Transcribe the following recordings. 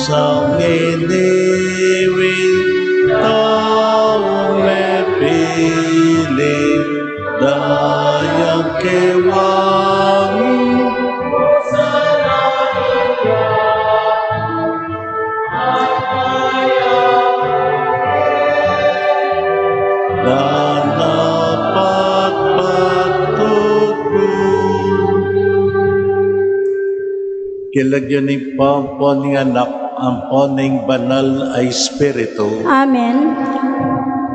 sang iniwin taong may piling dayang kewangi dan dapat patutup. Kilagyan ni Pampon ng anak ang poning banal ay Espiritu. Amen.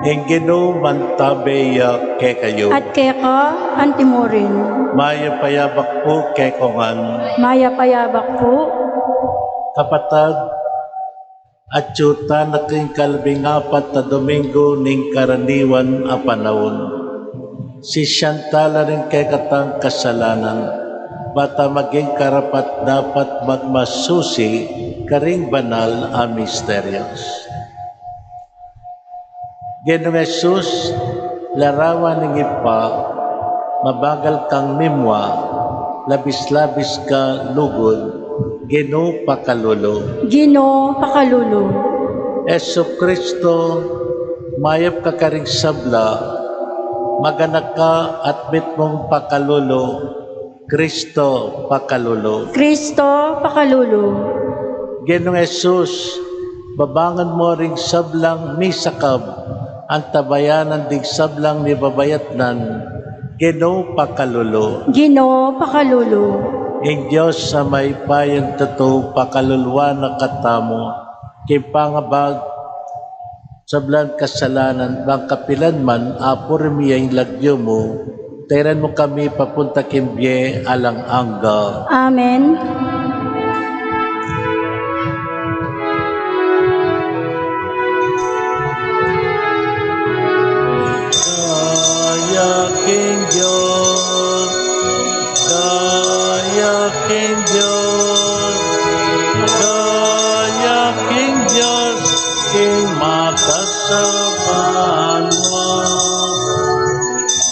Ingino mantabeya ke kayo. At keka antimurin. Maya payabak po ke kongan. Maya payabak po. Kapatag, at yuta na king kalbing apat na Domingo ning karaniwan a panahon. Si Chantal rin kay katang kasalanan. Bata maging karapat dapat magmasusi karing banal a misteryos. Ginoong Jesus, larawan ng ipa, mabagal kang mimwa, labis-labis ka lugod, Ginoo pakalulo. Ginoo pakalulo. Yesu Kristo, mayap ka karing sabla, maganak ka at bit mong pakalulo, Kristo pakalulo. Kristo pakalulo. Ginoong Jesus, babangan mo ring sablang misakab, ang tabayanan dig sablang ni babayatnan, Ginoo pakalulo. Ginoo pakalulo. Ing Diyos sa may payan totoo pakalulwa na katamo, kipangabag sablan kasalanan, bang kapilan man apor miyang lagyo mo, tayran mo kami papunta kimbye alang angga. Amen. Daya King Diyos, Daya King Diyos, Daya King Diyos, King makasabahan mo.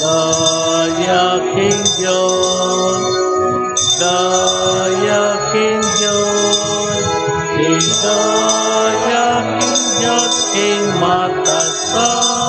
Daya King Diyos, Daya King Diyos, King Daya King Diyos, King makasabahan.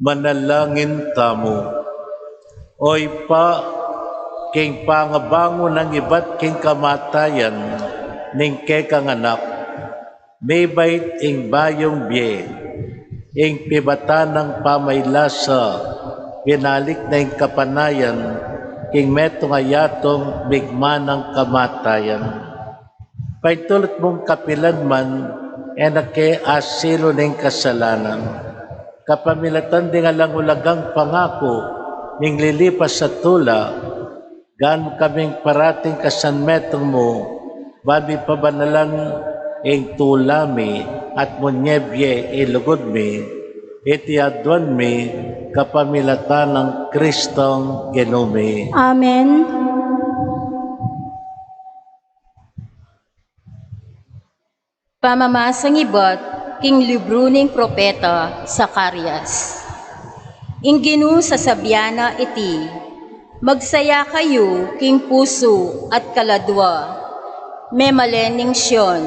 Manalangin tamo. Oy pa, king pangabango ng iba't king kamatayan, ning kekang anak, may bait ing bayong biye, ing pibata ng pamaylasa, binalik na ing kapanayan, king metong ayatong bigma ng kamatayan. Paitulot mong kapilan man, enake asilo ng kasalanan. Kapamilatan di nga lang ulagang pangako, ning lilipas sa tula, gaan kaming parating kasanmetong mo, babi pabanalan ing tulami at munyebye ilugod mi, iti adwan mi kapamilatan ng Kristong Ginoo mi. Amen. Pamamasang iba't king libro ng propeta Zacarias. Ingginu sa sabyana iti, magsaya kayo king puso at kaladwa, memalening Siyon.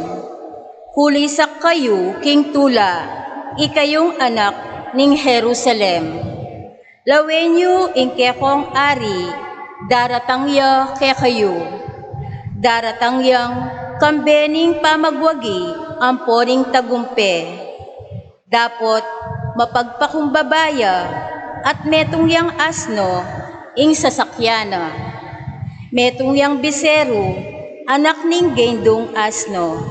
Kulisak kayo king tula, ikayong anak ning Jerusalem. Lawenyo ingkekong ari, daratangya ke kayo. Daratangyang kambening pamagwagi ang poring tagumpe. Dapot mapagpakumbabaya at metong yang asno ing sasakyana. Metong yang bisero, anak ning gendong asno.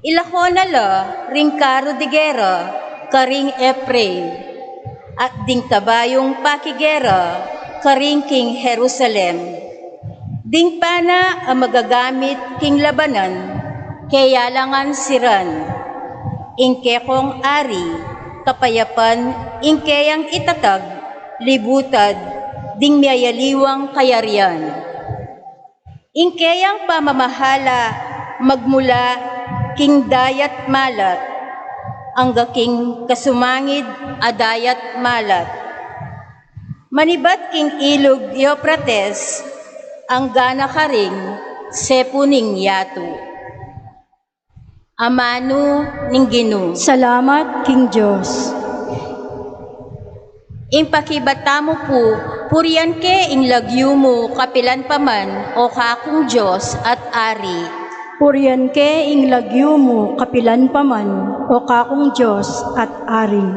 Ilako nala ring karo de gera, karing Efraim. At ding kabayong pakigera, karing king Jerusalem. Ding pana ang magagamit king labanan, kaya langan siran. Ingkekong ari, kapayapan, ingkeyang itatag, libutad, ding miyayaliwang kayarian. Ingkeyang pamamahala, magmula, king dayat malat, angga king kasumangid, adayat malat. Manibat king ilog Euphrates, ang gana karing sepuning yato. Amano ning Ginoo. Salamat, King Diyos. Impakibata mo po, purian ke ing lagyo mo kapilan paman o kakong Diyos at Ari. Purian ke ing lagyo mo, kapilan paman, o kakong Diyos at Ari.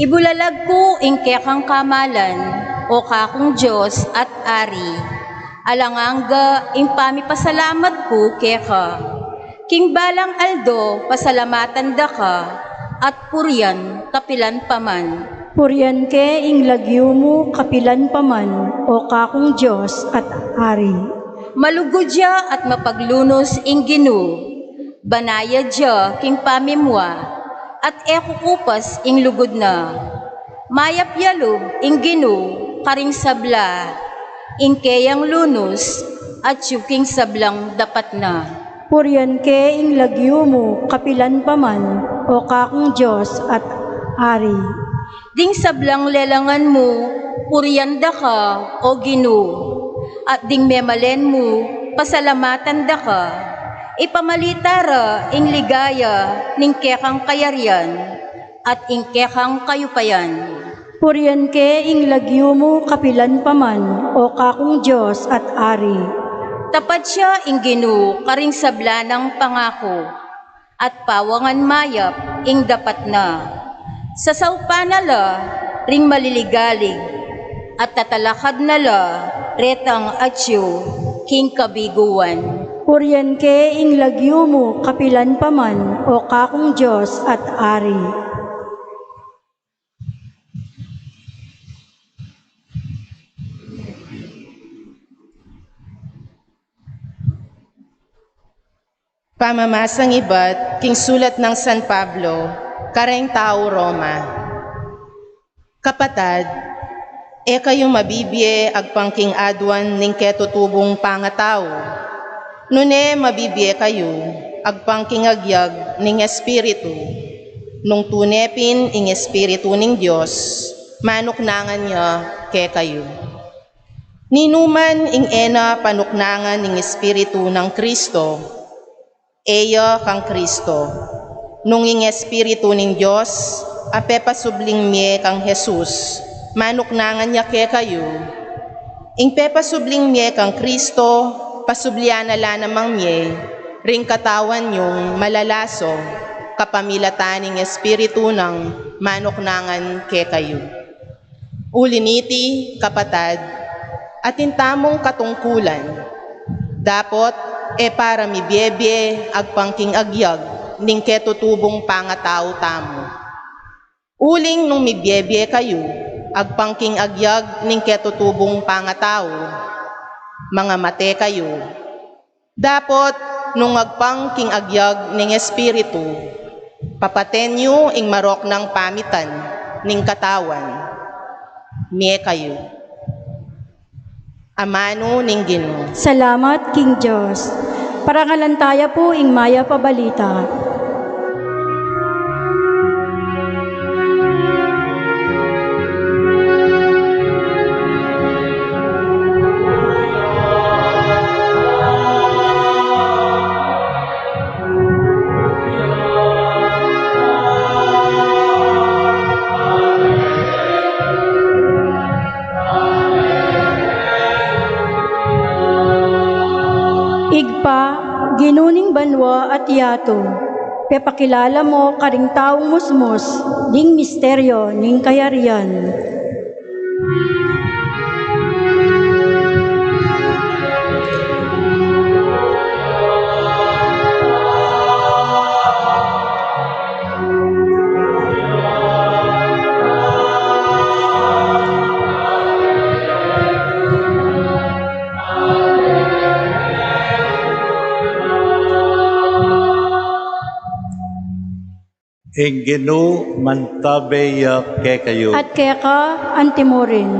Ibulalag ko ing kekang kamalan o kakong Diyos at Ari. Alanganga ing pamipasalamat ko keka. King balang aldo pasalamatan da ka at purian kapilan paman. Purian ke ing lagyo mo, kapilan paman, o kakong Diyos at Ari. Malugudya at mapaglunos ing Ginoo. Banaya dya king pamimwa at ekukupas ing lugod na. Mayap yalog ing Ginoo karing sabla. Ingkeyang lunos at yuking sablang dapat na. Purian ke ing lagyo mo, kapilan paman, o kakong Diyos at Ari. Ding sablang lelangan mo, puryanda ka o Ginoo. At ding memalen mo, pasalamatan da ka. Ipamalitara ing ligaya ning kekang kayarian at ing kekang kayupayan. Purian ke ing lagyo mo, kapilan paman, o kakong Diyos at Ari. Tapat siya ing Ginoo karing sabla ng pangako at pawangan mayap ing dapat na. Sa saupa nala ring maliligalig at tatalakad nala retang atyo king kabiguan. Purian ke ing lagyo mo, kapilan paman, o kakong Diyos at Ari. Pamamasang iba't king sulat ng San Pablo, kareng tao Roma. Kapatad, kayong mabibiye agpangking adwan ning ketutubong pangatao. Nune mabibiye kayo agpangking agyag ning espiritu. Nung tunepin ing espiritu ning Diyos, manuknangan niya ke kayo. Ninuman ing ena panuknangan ning espiritu ng Kristo, eya kang Kristo. Nung ing espiritu ning Diyos, ape pasubling miye kang Jesus, manuknangan niya ke kayo. Ing pepasubling miye kang Kristo, pasubliana la namang miye, ring katawan yung malalaso, kapamilatan ing espiritu ng manuknangan ke kayo. Uliniti, kapatad, atin tamong katungkulan, dapot para mibiyebye agpangking agyag ning ketutubong pangatao tamo. Uling nung mibiyebye kayo agpangking agyag ning ketutubong pangatao, mga mate kayo. Dapot nung agpangking agyag ning espiritu, papatenyo ing marok ng pamitan ning katawan, miye kayo. Amano ning Ginoo. Salamat, King Diyos. Parangalantaya po ing maya pabalita. Igpa, ginuning banwa at yato. Pepakilala mo karing taong musmos, ding misteryo ning kayarian. Inginu mantabeya ke kayo. At keka antimorin.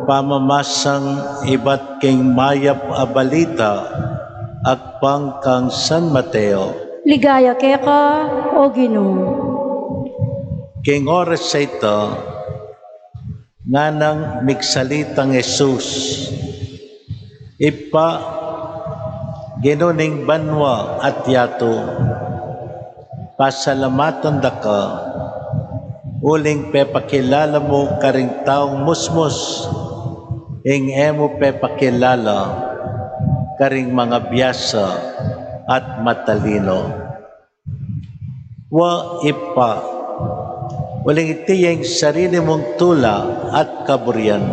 Pamamasang iba't king mayap abalita at pangkang San Mateo. Ligaya keka o Ginoo. King oras sa ito, nga nang migsalitang Jesus, ipa ginuning banwa at yato, pasalamatan da ka, uling pepakilala mo karing taong musmos, ing emo pepakilala karing mga biyasa at matalino. Wa ipa, uling itiyeng sarili mong tula at kaburian.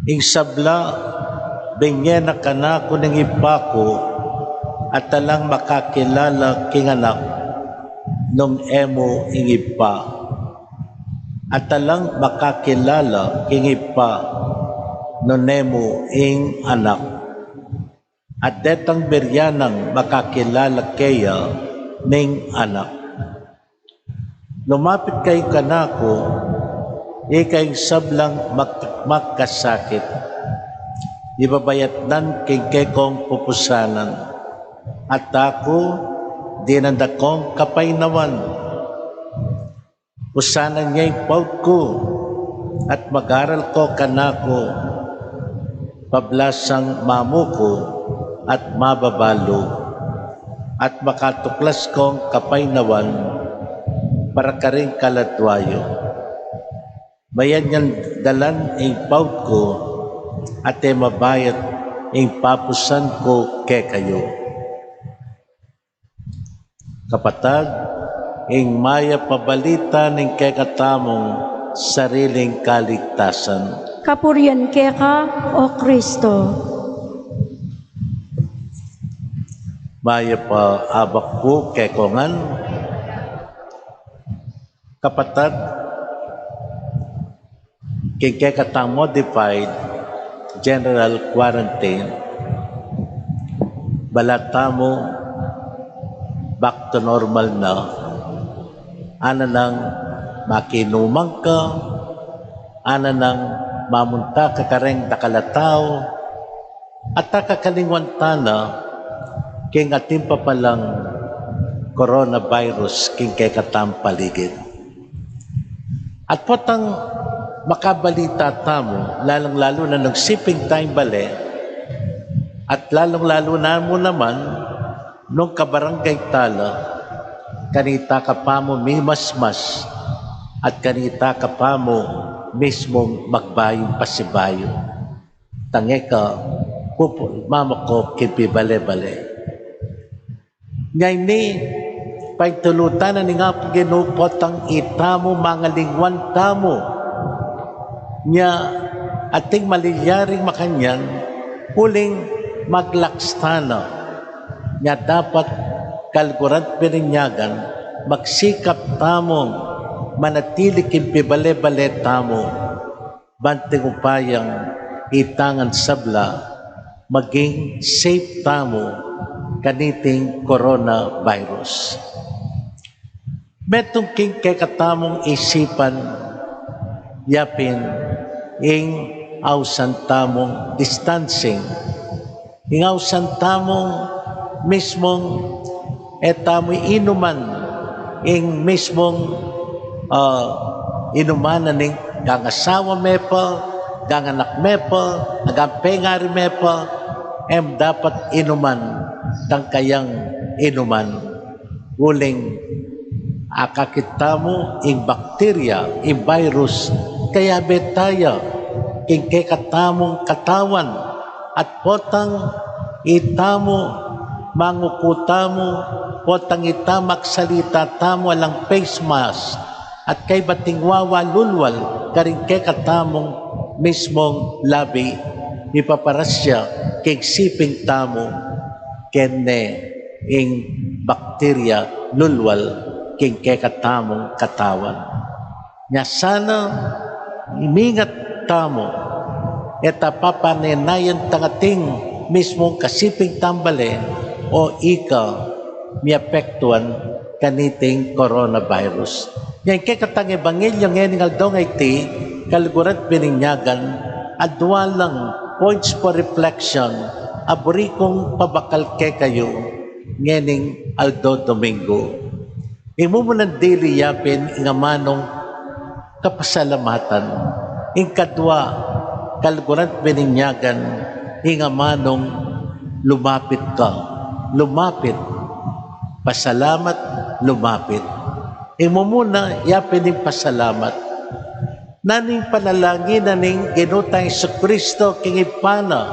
Ing sabla, binyena ka na ko ng ipako, at talang makakilala king anak nung emo ingipa. At talang makakilala king ipa nung emo ing anak. At detang biryanang makakilala kaya ning anak. Lumapit kayo kanako, ikay sablang magkasakit. Ibabayatnan king kekong pupusanan. At ako, dinandakong kapainawan. Usanan niya'y paut ko, at mag-aral ko kanako, pablasang mamuko at mababalo, at makatuklas kong kapainawan, para karing kaladwayo. Bayan yan dalan ang paut ko, at mabayat ang papusan ko ke kayo. Kapatag, ing maya pabalita ng kekatamong sariling kaligtasan. Kapurian keka o Kristo. Maya pa abak po kekongan. Kapatag, king kekatang modified general quarantine, balatamo back to normal na, ana nang makinumang ka, ana nang mamunta ka kareng dakalataw, at kakalingwantana, king ating papalang coronavirus king kekatang paligid. At potang makabalita tamo, lalong-lalo na nung siping tayong bali, at lalong-lalo na mo naman, nung kabarangay tala, kanita ka pa mo mimasmas at kanita ka pa mo mismong magbayong pasibayo. Tange ka, mama ko kipibale-bale. Ngayon ni, pagtulutan na ni nga po ginupot ang itamo, mga lingwan tamo, niya ating malilyaring makanyan, uling maglakstana, nga dapat kalgurat pininyagan, magsikap tamong manatili kimpibale-bale tamo, banting upayang itangan sabla, maging safe tamo kaniting coronavirus. Metong king kekatamong isipan, yapin, ing awsan tamong distancing, ing awsan tamong mismong etamoy inuman ing mismong inumanan ning gangasawa mepa, ganganak mepa, agampengari mepa, dapat inuman tang kayang inuman. Uling akakita mo ing bakterya, ing virus, kaya betaya ing kekatamong katawan at potang itamo, mangukutamo, o tangitamak salita tamo alang face mask, at kay batingwawa lulwal, karing kay katamong mismong labi, ipaparasya, kay siping tamo, kene ing bakterya lulwal, king kay katamong katawan. Nya sana, imingat tamo, eta papanenayan tangating mismong kasiping tambale o ika miapektuan kaniting coronavirus. Yan kay katang ebanghelyo ngayon nga dong iti kalgurat bininyagan adwa lang points for reflection aburi kong pabakal kay kayo nganing Aldo Domingo. Imo mo ng daily yapin nga manong kapasalamatan. Ing kadwa kalgurat bininyagan nga manong lumapit ka. Lumapit. Pasalamat, lumapit. Imo muna, yapin ng pasalamat. Naning panalangin naning ginutang Jesucristo king ipana.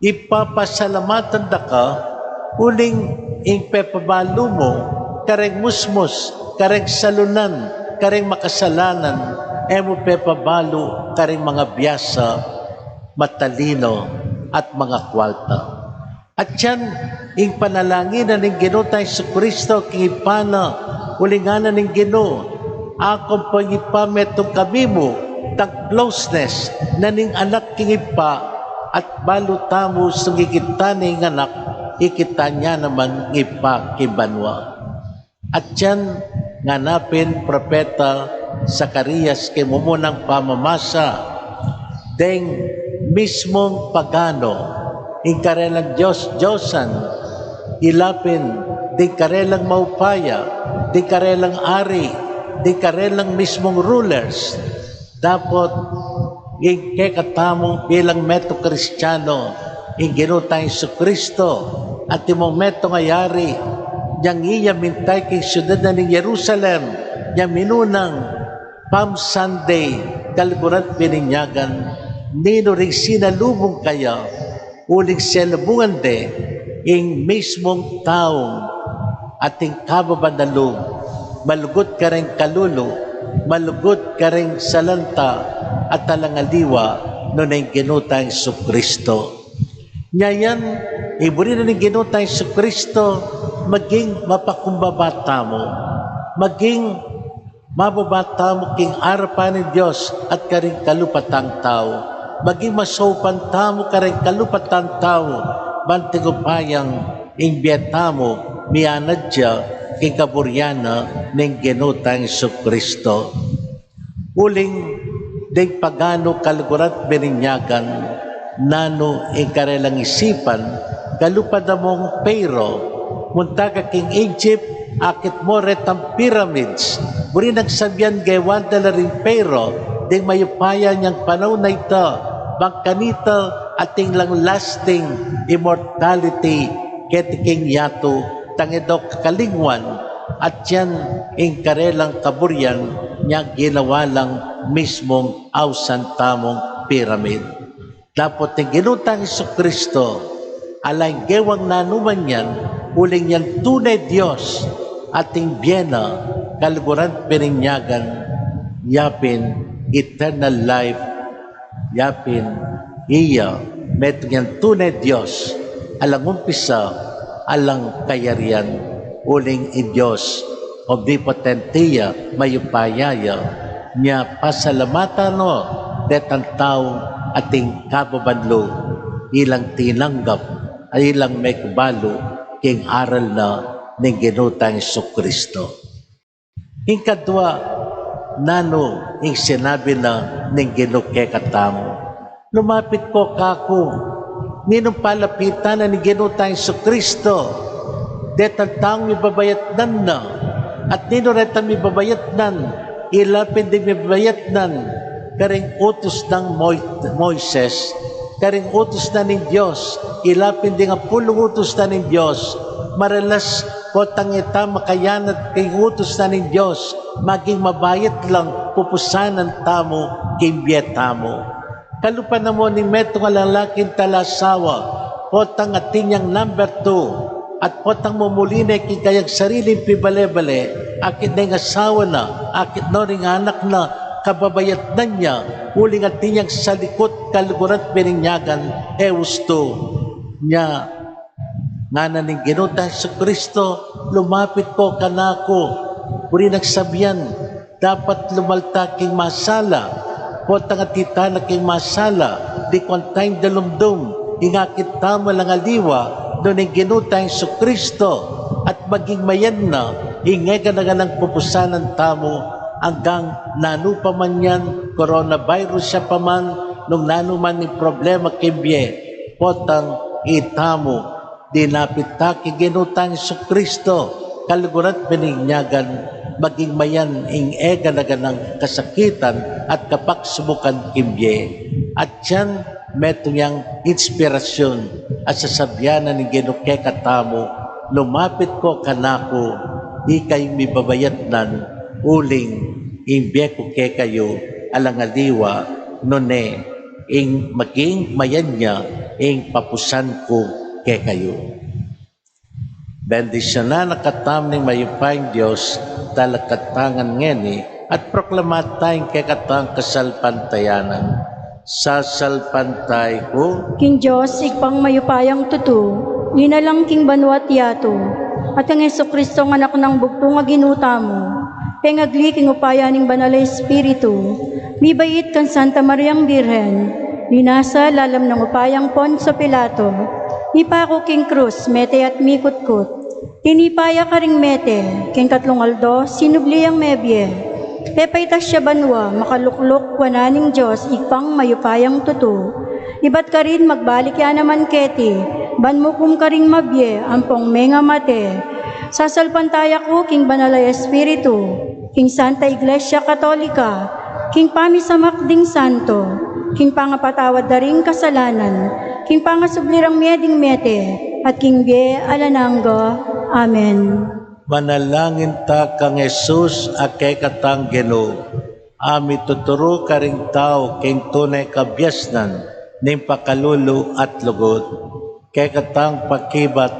Ipapasalamatan da ka, uling ing pepabalo mo, kareng musmus, kareng salunan, kareng makasalanan, emo pepabalo, kareng mga biyasa, matalino, at mga kwalta. At yan, ing panalangin na ning Ginoo tayo sa Kristo, king ipana, ulinganan ning Ginoo, akong pangipametong kami mo, tag closeness, na ning anak king ipa, at balutamo sungikita ning anak, ikita niya naman ipa kibanwa. At yan, nganapin propeta Zacarias kay mumunang pamamasa, deng mismong pagano, ing karelang Diyosan, ilapin, di karelang maupaya, di karelang ari, di karelang mismong rulers. Dapat, ing kekatamong bilang meto Kristiyano, ing ginutang Jesucristo, at imong meto ngayari, yang iya mintay kay siyudad na ng Jerusalem, yang minunang Palm Sunday, kalgurat bininyagan, nino ring sinalubong kaya, uling selubungan de, ing mismong taong ating kababandalog, malugot ka rin kalulo, malugot ka rin salanta, at talangaliwa no na yung ginutang Jesucristo. Ngayon, iburi na ng ginutang Jesucristo, maging mapakumbabata mo, maging mababata mo king arapan ng Diyos at karing kalupatang tao. Maging masopan tamo karing kalupatang tao, bantigupayang imbietamo, mianadya, king kaburyana ng ginutang Jesucristo. Uling, ding pagano kalgurat bininyagan, nano ing karelang isipan, kalupadamong pero, munta ka king Egypt, akit mo retang pyramids, buri nagsabihan gaywan dala rin pero, ding mayupaya niyang panahon na ito, bangkanita ating lang lasting immortality, ketiking yato, tangedok kalingwan, at yan ing karelang kaburyan, niya ginawa lang mismong awsan tamong pyramid. Dapat ang ginutang Jesucristo, alay gewang nanuman yan, uling yan tunay Diyos, ating biyena, kalguran pininyagan, yapin, eternal life, yapin, iya, metong yan tunay Diyos, alang umpisa, alang kayarian, uling in Diyos, omnipotentiya, mayupayaya, niya pasalamatan no, detang taong ating kababanlo, ilang tinanggap, ay ilang may kabalo, king aral na ng ginutang Jesucristo. Ikadwa, nano, ing sinabi na ng Ginoo katamo, lumapit ko kako, ninong palapitan na ni Ginoo tayong Jesucristo, detang taong ibabayatnan na, at nino retang ibabayatnan, ilapin din ibabayatnan, karing utos ng Moises, karing utos na ng Diyos, ilapin din ang pulong utos na ng Diyos, maralas ko tangita makayanat kay utos na ng Diyos, maging mabayat lang pupusanan tamo, kimbiyat tamo. Kalupa na mo ni metong lalaking talasawa, potang atinyang number 2, at potang mumulinay kikayag sariling pibale-bale, akit na yung asawa na, akit na rin anak na, kababayat na niya, uling atinyang sa likod, kalugurat pininyagan, eusto niya, nga na ning ginutan sa Kristo, lumapit ko kanako, uri nagsabihan, dapat lumalta king masala, potang atitana king masala, di kontayin dalumdum, ingakit tama lang aliwa, doon ang ginutang sa Kristo, at maging mayan na, ingay ka na ng pupusanan tamo, hanggang nanu pa man yan, coronavirus siya pa man, nung nanu man yung problema kibye, potang itamo, dinapit ta ginutang sa Kristo, kalugurat bininyagan, maging mayan ing ega na ng kasakitan at kapaksumukan kibye. At yan, metong yang inspirasyon at sasabyanan ng ginuke katamo, lumapit ko kanako, ikay mibabayat nan, uling, imbiye ko ke kayo, alangaliwa, none, ing maging mayan niya, ing papusan ko ke kayo. Bendisyon na nakatam ng mayupayang Diyos, talakatangan ngeni, at proklamat tayong kekatang kasalpantayanan. Sasalpantay ko, King Diyos, igpang mayupayang tutu, linalang king banwat yato, at ang Kristo ng anak ng bugto nga ginuta mo, pengagli king upaya ning banal na Espiritu, mibait kan Santa Mariang Birhen, linasa lalam ng upayang Poncio Pilato, mipako king krus, mete at mikutkut, tinipaya ka ring mete, king katlong aldo, sinubli ang mebye, pepaitas siya banwa, makaluklok wananing Diyos, ikpang mayupayang tutu. Ibat ka rin magbalik ya naman keti, banmukum ka ring mabye, ampong menga mate. Sasalpantaya ko, king banal na Espiritu, king Santa Iglesia Katolika, king pamisamakding santo, king pangapatawad na ring kasalanan, king pangasublirang meding mete, at king bie alanangga. Amen. manalangin ta kang Jesus akay katang Ginoo. Ami tuturo ka ring tao king tunay kabyasnan ning pakalulu at lugod. Kay katang pakibat,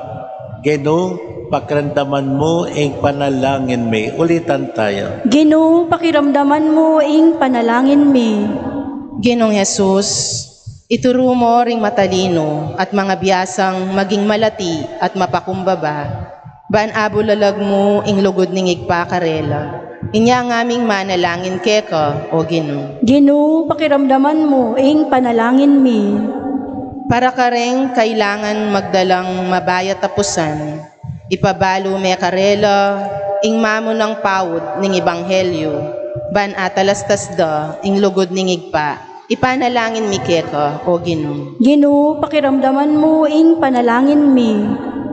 Ginoo, pakiramdaman mo ing panalangin mi. Ulitan tayo. Ginoo, pakiramdaman mo ing panalangin mi. Ginoong Jesus, ituro mo ring matalino at mga biyasang maging malati at mapakumbaba. Ban abulalag mo ing lugod ning igpakarela. Inya ang aming manalangin keka, o Ginoo. Ginoo, pakiramdaman mo ing panalangin mi. Para ka ring kailangan magdalang mabaya tapusan, ipabalo me karela, ing mamo ng pawod ning ebanghelyo, ban atalastas da, ing lugod ning igpa, ipanalangin mi keka, o Ginoo. Ginoo, pakiramdaman mo ing panalangin mi.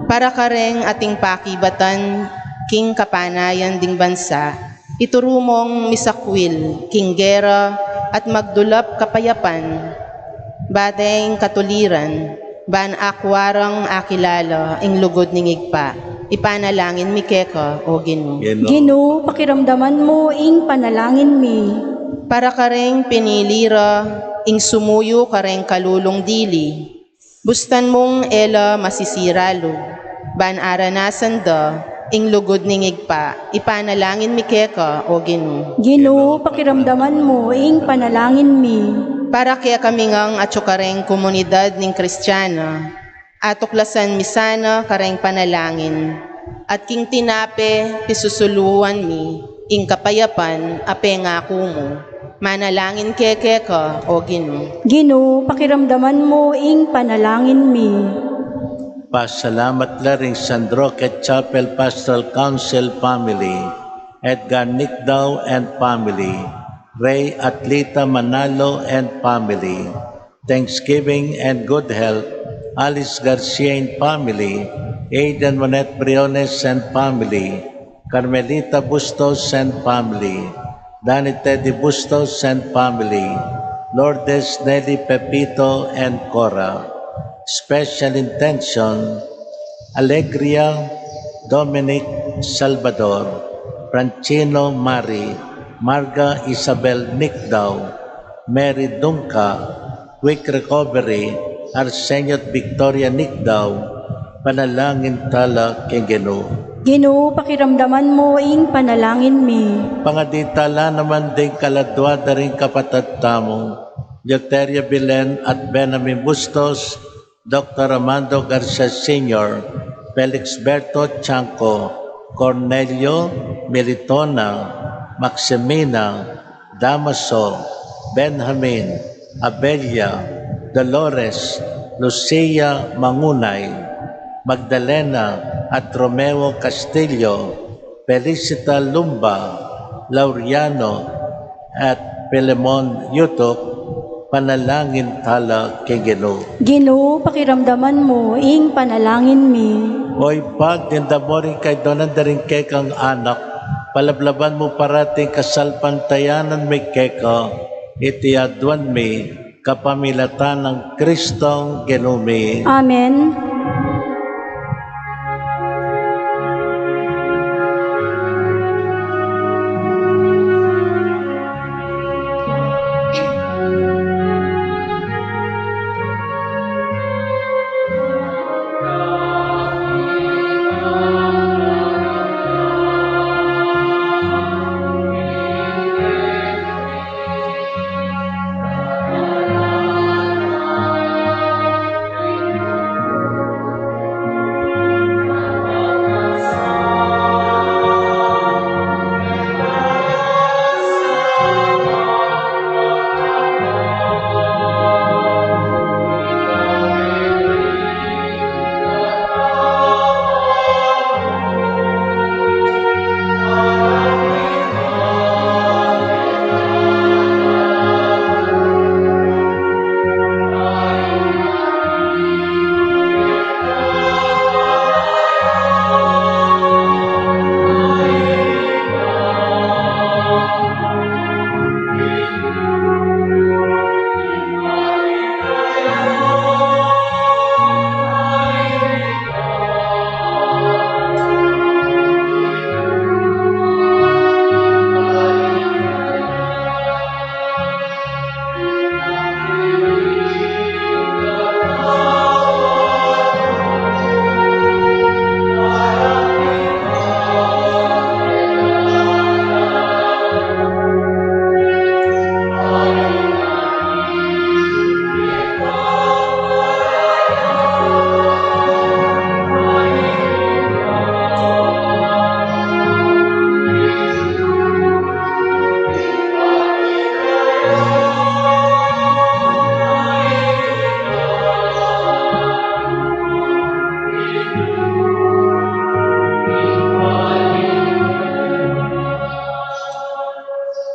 Para ka ring ating pakibatan, king kapanayan ding bansa, ituro mong misakwil, king gera, at magdulap kapayapan, bateng katuliran, ban akwarang akilala, ing lugod ning igpa, ipanalangin mi keka, o Ginoo. Ginoo, pakiramdaman mo ing panalangin mi. Para ka ring pinilira, ing sumuyo ka ring kalulong dili, bustan mong ela masisiralo, ban aranasan da, ing lugod ning igpa, ipanalangin mi keka, o Ginoo. Ginoo, pakiramdaman mo ing panalangin mi. Para kaya kami ngang atyo kareng komunidad ning Kristiyana, atuklasan mi sana kareng panalangin, at king tinape pisusuluan mi, ing kapayapan ape ngako mo, manalangin keke ka, o Ginoo. Ginoo, pakiramdaman mo ing panalangin mi. Pasalamat la ring San Roque Chapel Pastoral Council Family, Edgar Nickdaw and Family, Ray Atleta Manalo and Family, Thanksgiving and Good Health, Alice Garcia and Family, Aidan Monet Briones and Family, Carmelita Bustos and Family, Danny Teddy Bustos and Family, Lourdes Nelly Pepito and Cora. Special intention, Alegria Dominic Salvador, Francino Mari, Marga Isabel Nickdaw, Mary Dunca, quick recovery, Arsenio at Victoria Nicdaw, panalangin tala kay Ginoo. Ginoo, pakiramdaman mo ing panalangin mi. Pangaditala naman din kaladwa na rin kapatid tamo, Euteria Belen at Benjamin Bustos, Dr. Armando Garcia Sr., Felix Berto Chanco, Cornelio Militona, Maximina, Damaso, Benjamin, Abelia, Dolores, Lucia Mangunay, Magdalena at Romeo Castillo, Felicita Lumba, Laureano at Pilemon Yutok, panalangin tala kay Ginoo. Ginoo, pakiramdaman mo ing panalangin mi. Oy pag mo rin kay donan da rin kay kang anak, palablaban mo parating kasalpantayanan may keka, itiadwan mi, kapamilatan ng Kristong Ginoo. Amen.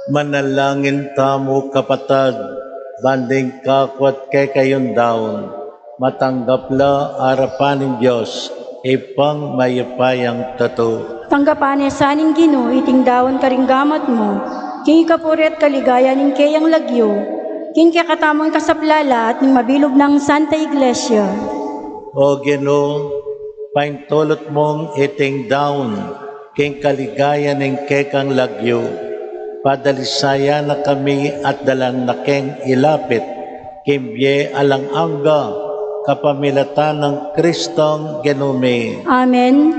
Manalangin tamo kapatag, banding kakwat kay kayon daon, matanggapla arapan ng Diyos, ipang mayapayang tato. Tanggapan sa ning Ginoo, iting dawon karinggamat mo, king kapuret kaligaya ning kayang lagyo, king kakatamang kasaplala at ning mabilog ng Santa Iglesia. O Ginoo, paintulot mong iting daon, king kaligaya ng kekang lagyo, padalisaya na kami at dalang nakeng ilapit, kimbye alang angga, kapamilatan ng Kristong Ginoo. Amen.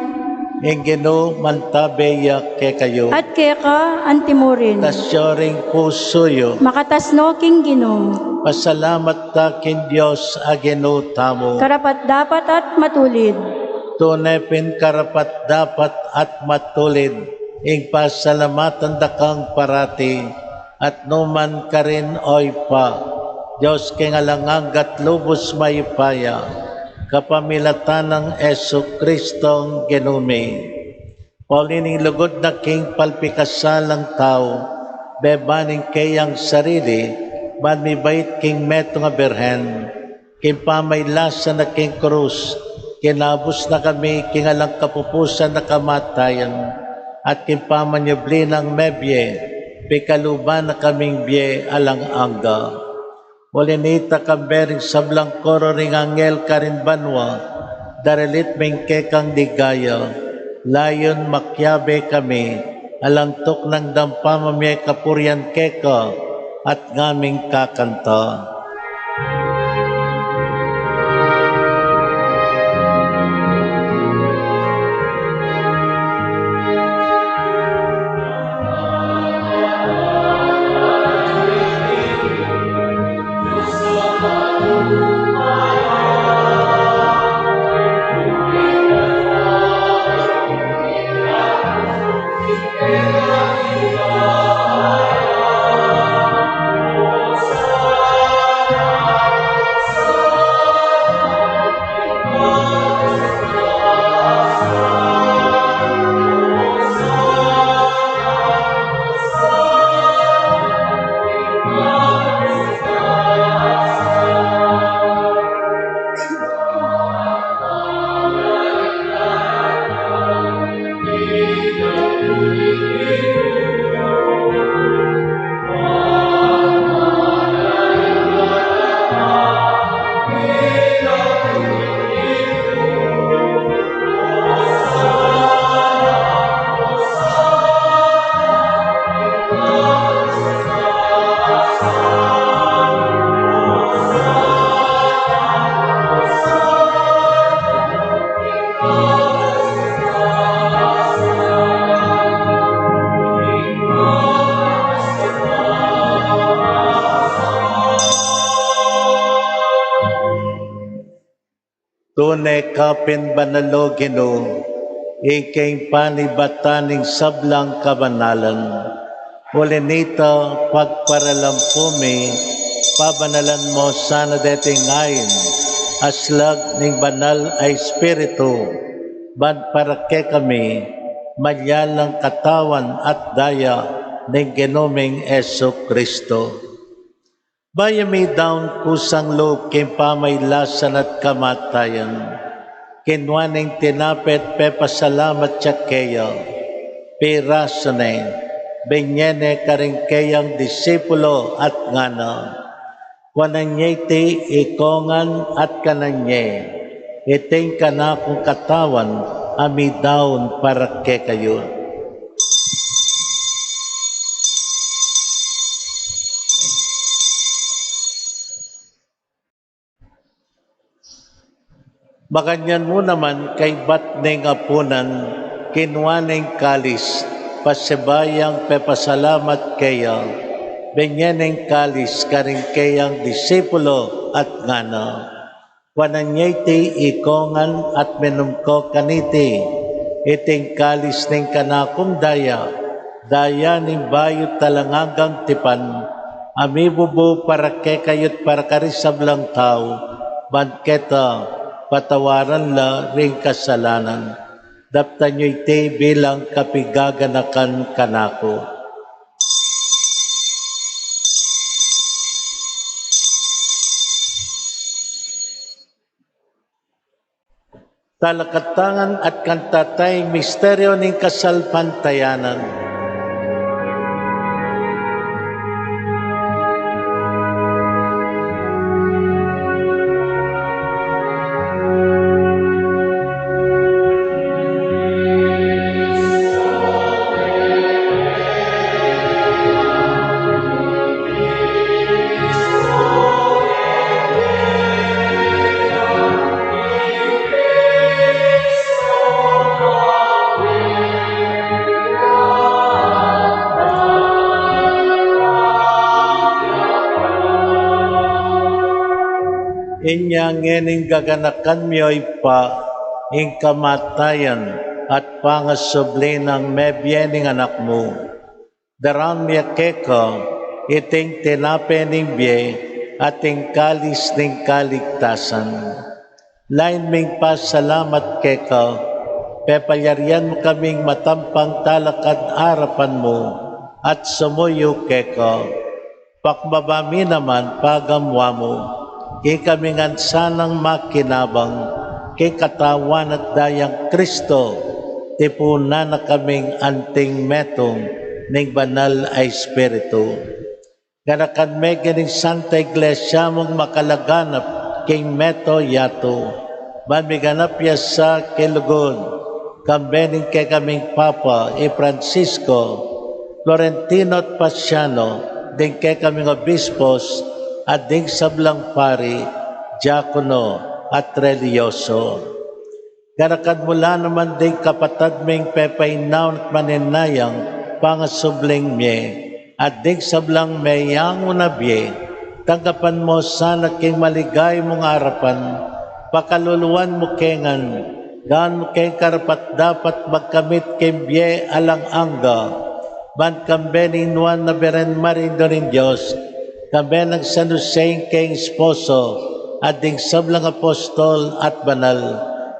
Ing Ginoo mantabeya ke kayo, At keka antimurin, tasyoring pusoyo, makatasno king Ginoo, pasalamat ta kin Diyos a Ginoo tamo, karapat dapat at matulid. tunepin karapat dapat at matulid, ing pasalamatan dakang parati, at numan ka rin oy pa, Diyos king alanganggat lubos mayupaya, kapamilatan ng Yesu Kristong Ginoo. Paulining lugod na king palpikasalang tao, bebaning kayang sarili, man mi bait king meto nga berhen, king pamaylasa na king krus, kinabos na kami king alang kapupusan na kamatayan, at kimpamanyabli ng mebye, pikaluban na kaming biye alang angga. Walinita kambering sablang koro ring angel karin banwa, daralit ming kekang digaya, layon makyabe kami, alang tok ng dampamamye kapuryan keka, at ngaming kakanta. Tunay kapin banalo Ginoo, ikay panibataning sablang kabanalan. Uli nito, pagparalampumi, pabanalan mo sana dating ngayon, aslag ning banal ay espiritu, ban para ke kami, malyalang katawan at daya ning Ginoming Heso Kristo. Bayami daon kusang loob king pamaylasan at kamatayan, kinwaning tinapet pepasalamat siya kayo, pirasone, benyene karingkeyang disipulo at ngano, wananyete ikongan at kananye, iting kanakong katawan, amidaon para ke kayo. Maganyan mo naman kay batning apunan, kinwaning kalis, pasibayang pepasalamat kayo, benyeneng kalis karingkeyang disipulo at ngano, wananyete ikongan at menumko kaniti, iting kalis ning kanakong daya, daya ning bayot talangagang tipan, amibubo para ke kayot para karisablang tao, banketa, patawaran la ring kasalanan, dapta nyo iti bilang kapigaganakan kanako. Talakatangan at kantatay misteryo ning kasalpantayanan. Inyang ngening gaganakan miyo'y pa, ing kamatayan at pangasubli ng mebyening anak mo. Daram miya keko, iting tinape ning biye, ating kalis ning kaligtasan. Lain ming pasalamat keko, pepalyarian mo kaming matampang talakad harapan mo, at sumuyo keko. Pakbabami naman pagamwa mo, kay kami nga sanang makinabang, kay katawan at dayang Kristo, tipunan na kaming anting metong ning banal ay Espiritu. Ganakan may ganing Santa Iglesia mong makalaganap king meto yato, mamiganap ya sa kilugod, kambening kay kaming Papa Francisco, Florentino at Pasiano, din kay kaming obispos, at ding sablang pari, diakono at religyoso. Ganakan mula naman ding kapatad ming pepainaw at maninayang pangasubling miye, at ding sablang mayang unabye, tanggapan mo sana king maligay mong harapan, pakaluluan mo kengan, gaan mo keng karapat dapat magkamit king biye alang angga, ban kambening nuan na beren marindo rin Diyos, kambe ng San Jose keng esposo, at ding sablang apostol at banal,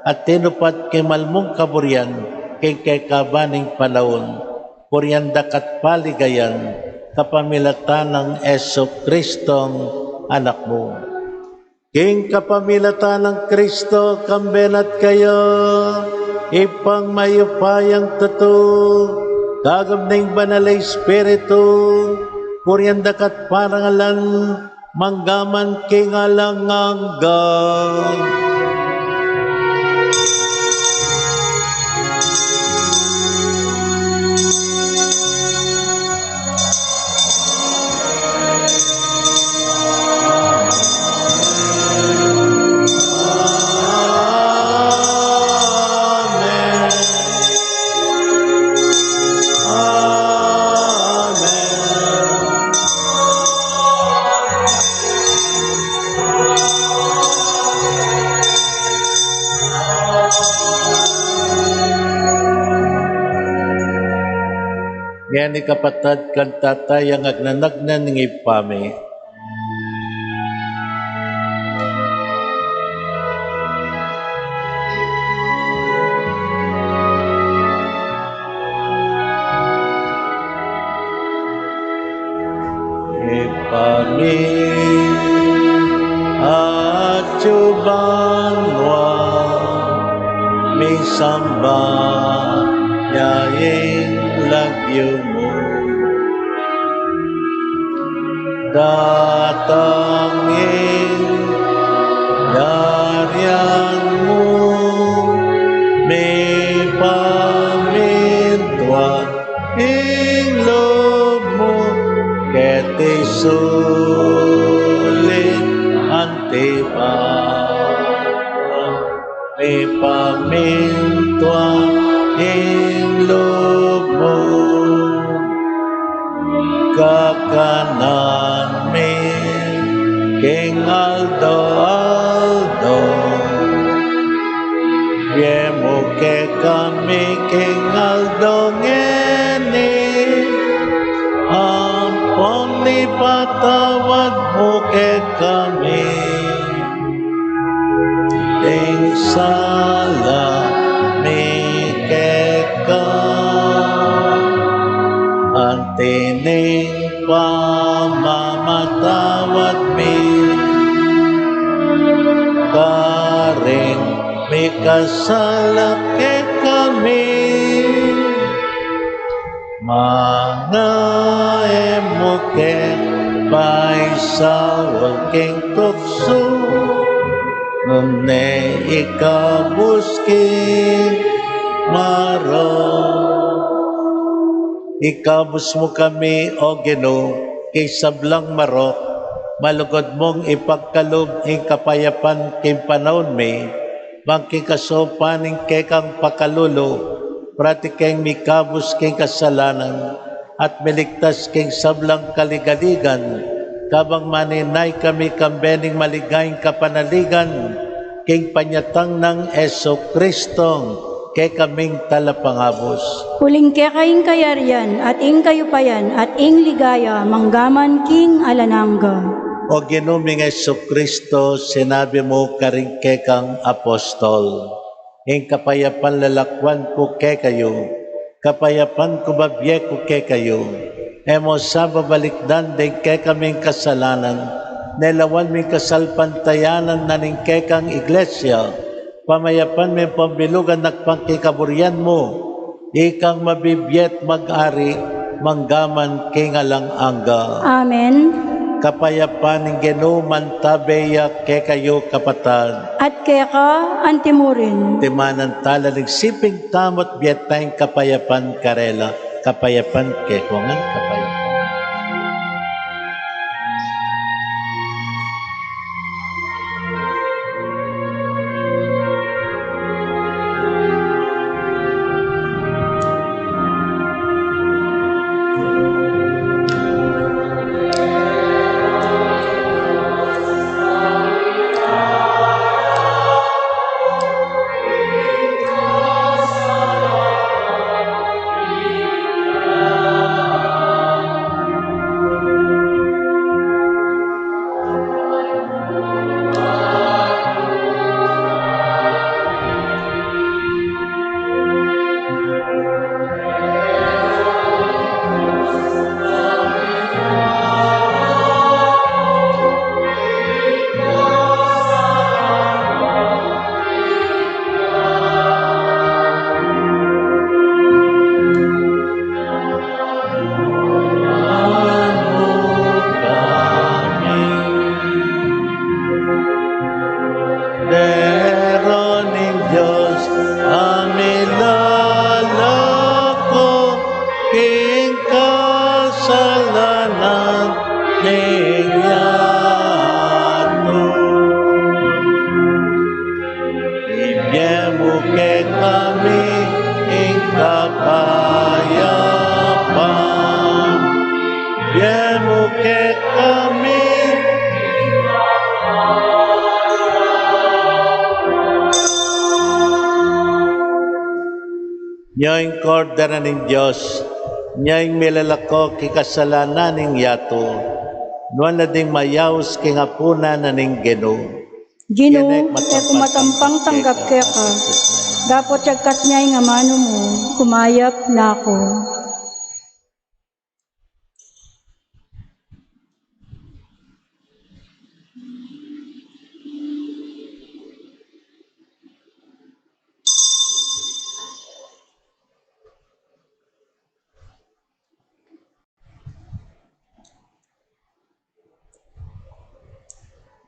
at tinupat kay malmong kaburian, kay kabaning panahon, purianda kat paligayan, kapamilatan ng Heso Kristong anak mo. King kapamilatan ng Kristo, kambenat kayo, ipang mayupayang totoo, kagam ng banal ay Espiritu, purianda kat parangalan, manggaman king alangangga. Yan ni kapatad kan tatay ang agnanagnan ng ipami. Ipami at chubanwa may samba yaing lagyo mo datangin darian mo may pamintwa ing loob mo kete sulit antipa may pamintwa ing loob mo kakanan min King Aldo Yemo ke kami King Aldo ngeni ampon ni patawad mo ke kami ting sala mi ke antining pamamatawad mi karing mi kasala ke kami mga emoke paisawag king tukso ngunne ikabusking maro ikabus mo kami, O Ginoo, kay sablang marok, malugod mong ipagkalob ing kapayapan king panahon mi, bangking kasopan ing kekang pakalulo, prati keng mikabus king kasalanan, at miligtas king sablang kaligaligan, kabang maninay kami kambening maligayang kapanaligan, king panyatang ng Eso Kristong, kay kaming talapangabos. Huling kaya kayong kayarian at ing kayupayan at ing ligaya manggaman king alanangga. O ginuming Yesu Kristo, sinabi mo karing kekang apostol, ing kapayapan lalakwan ko ke kayo, kapayapan ko babye ko ke kayo, emo sa babalikdan din ke kaming kasalanan, nelawan ming kasalpantayanan na ning kekang iglesia, pamayapan may pambilugan nagpangkikaburian mo, ikang mabibiyet mag-ari, manggaman kingalang angga. Amen. Kapayapan ng genuman tabeya ke kayo kapatad. At kaya ka antimurin. Timanan tala ng siping tamot biyat tayong kapayapan karela, kapayapan ke kongan kapayapan. Yung kordera ng Diyos, Nyay milalako kikasalanan ning yato, nuan na ding mayaws kingapuna na ning Ginoo. Ginoo, kumatampang tanggap kaya ka. Dapat yagkas niya'y nga mano mo, kumayap na ako.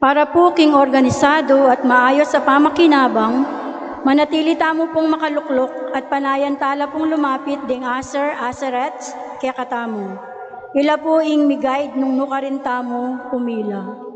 Para po king organisado at maayos sa pamakinabang, manatili tamo pong makaluklok at panayan tala pong lumapit ding asarets kaya katamo. Ila po ing miguide nung nukarin tamo pumila.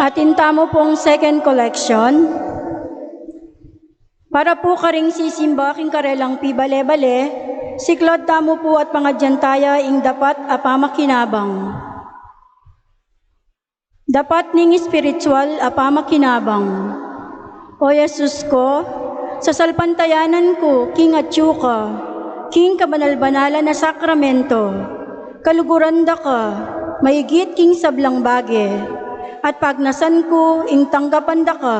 Atin tamo pong second collection. Para po karing sisimba king karelang pibale-bale, siklod tamo po at pangadyantaya ing dapat apamakinabang. Dapat ning spiritual apamakinabang. O Jesus ko, sa salpantayanan ko, king atyu ka, king kabanal-banalan na sakramento, kaluguranda ka, maigit king sablang bage, at pagnasan ko, ing tanggapanda ka,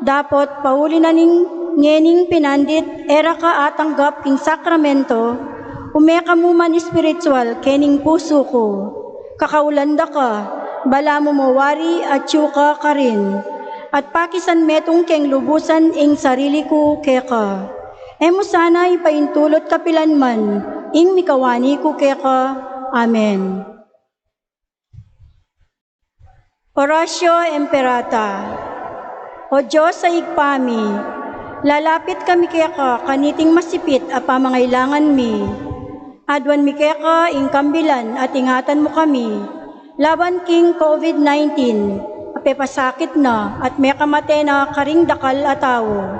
dapat pauli na ning ngening pinandit, era ka atanggap king sakramento, umeka mo man spiritual, kening puso ko, kakaulanda ka, bala mo mawari at yuka ka rin, at pakisan metong keng lubusan ing sarili ko keka. Emo sana ipaintulot kapilan man, ing mikawani ko keka. Amen. Oratio Imperata. O Diyos sa igpami, lalapit kami keka kaniting masipit a pamangailangan mi. Adwan mi keka ing kambilan at ingatan mo kami. Laban king COVID-19, apepasakit na at may kamate na karing dakal atawo.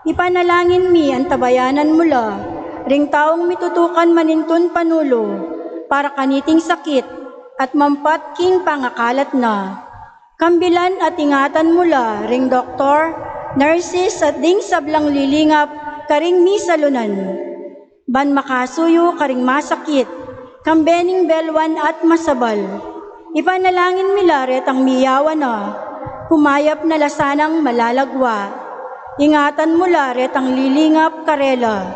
Ipanalangin mi ang tabayanan mula, ring taong mitutukan manintun panulo, para kaniting sakit at mampat king pangakalat na. Kambilan at ingatan mula, ring doktor, Narcis at ding sablang lilingap, karing misalunan. Ban makasuyo karing masakit, kambening belwan at masabal. Ipanalangin milaret ang miyawan na, kumayap na lasanang malalagwa. Ingatan mo laret ang lilingap karela.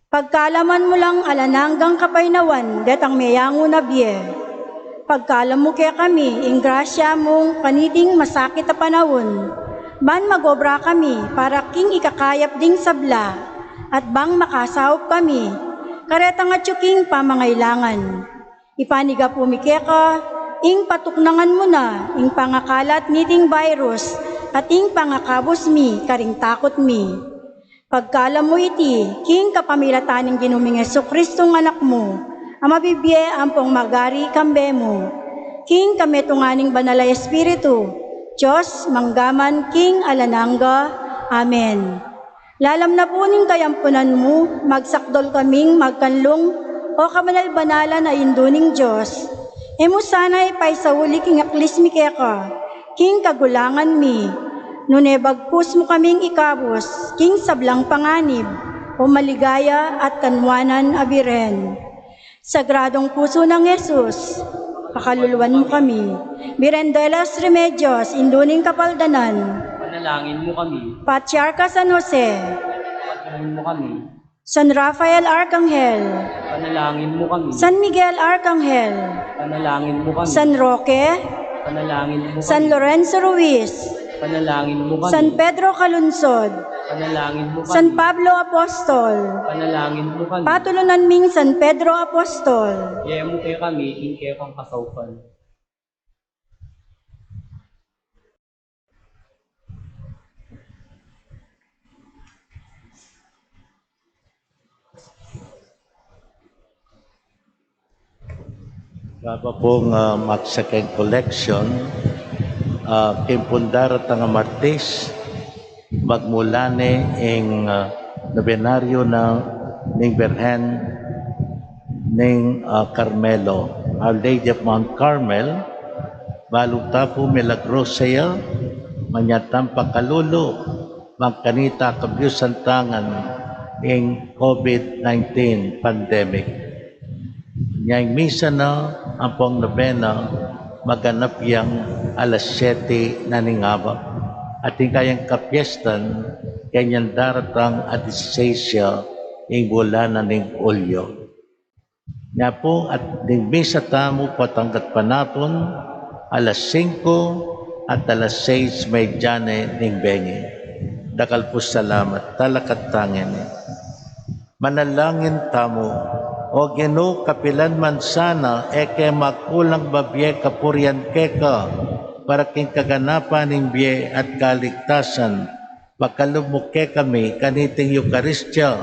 Pagkalaman mo lang alananggang kapaynawan, det ang mayango na biye. Pagkalam mo kaya kami, ing grasya mong kaniting masakit na panahon. Ban magobra kami, para king ikakayap ding sabla, at bang makasahop kami, karetang at yuking pamangailangan. Ipaniga pumike ka, ing patuknangan mo na, ing pangakalat ngiting virus, at ing pangakabos mi, karing takot mi. Pagkalam mo iti, king kapamilataning ginuming Jesucristong anak mo, ang mabibye ampong magari kambe mo. King kametunganing banalay espiritu, Diyos manggaman king alanangga. Amen. Lalam na po ning kayampunan mo, magsakdol kaming magkanlong, o kamanal-banalan na induning Diyos. Emo sana'y paisawuli king aklismi keka, king kagulangan mi. Nune bagpus mo kaming ikabos, king sablang panganib, o maligaya at kanwanan abiren. Sagradong puso ng Jesus, pakaluluwan mo kami. Birendelas Remedios, induning kapaldanan. Panalangin mo kami. Patriarca San Jose, Panalangin mo kami. San Rafael Arcangel, Panalangin mo kami. San Miguel Arcangel, Panalangin mo kami. San Roque, Panalangin mo kami. San Lorenzo Ruiz, Panalangin mo kami. San Pedro Calunsod, Panalangin mo kami. San Pablo Apostol, Panalangin mo kami. patulunan ming San Pedro Apostol, Kaya mo kayo kami, king kayo kang kasaupan. Kaba pong magsakeng collection, kimpundarat nga martis, magmulane ing nobenaryo na ning Berhen ning Carmelo, Our Lady of Mount Carmel, balugta po milagrosaya, manyatam pakalulo, magkanita kabyusan tangan ing COVID-19 pandemic. Ngayong misa na ang pong nobena maganap yang alas 7 na ningaba. At yung kayang kapiestan, kanyan daratang at 16 yung bulan na ning Ulyo. Nga po at ning misa tamo patanggat pa naton alas 5 at alas 6 may dyan ning bengi. Dakal po salamat, talakat tangin. Manalangin tamo, o Ginoo kapilan man sana, eke makulang babye kapuryan keka, para king kaganapan ng biye at kaligtasan, makalumuke kami kaniting Eukaristya,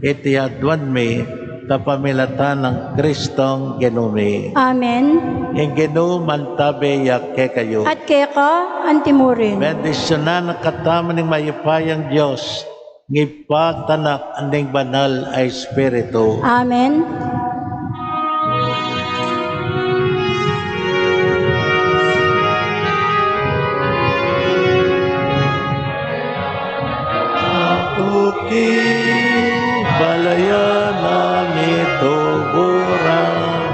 iti adwan mi, kapamilatan ng Kristong Ginumi. Amen. Yung Ginoo mantabe yakke kayo. At keka antimurin. Bendisyonan na katama ng mayupayang Diyos, ngipatanak anding banal ay Espiritu. Amen. Uki balayan nito burang,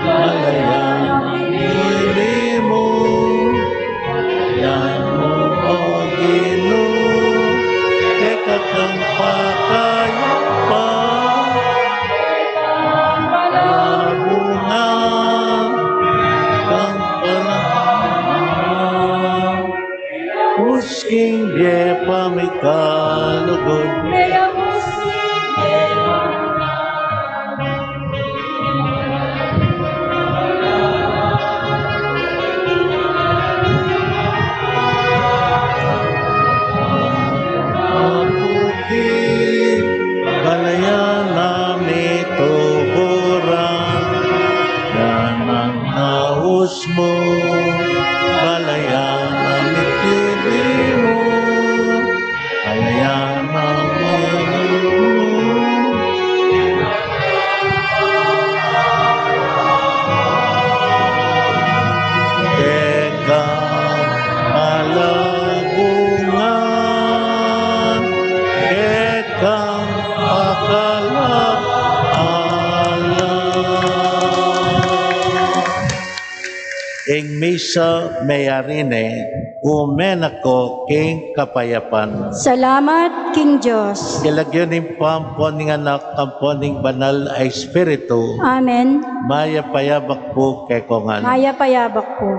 balayan ini mo, yan mo o Ginoo, kekatang pakayo pa, labungan kang panahon, usking biye pamikalugod. Bukid, balayan namin tuburan, yan ang naus mo, balayan namin pili mo, balayan namin mo. Kaya ing misa mayarine, umen ako king kapayapan. Salamat, King Diyos. Kilagyon ng pamponing anak, kamponing banal ay espiritu, Amen. maya payabak po kay kongan. Maya payabak po.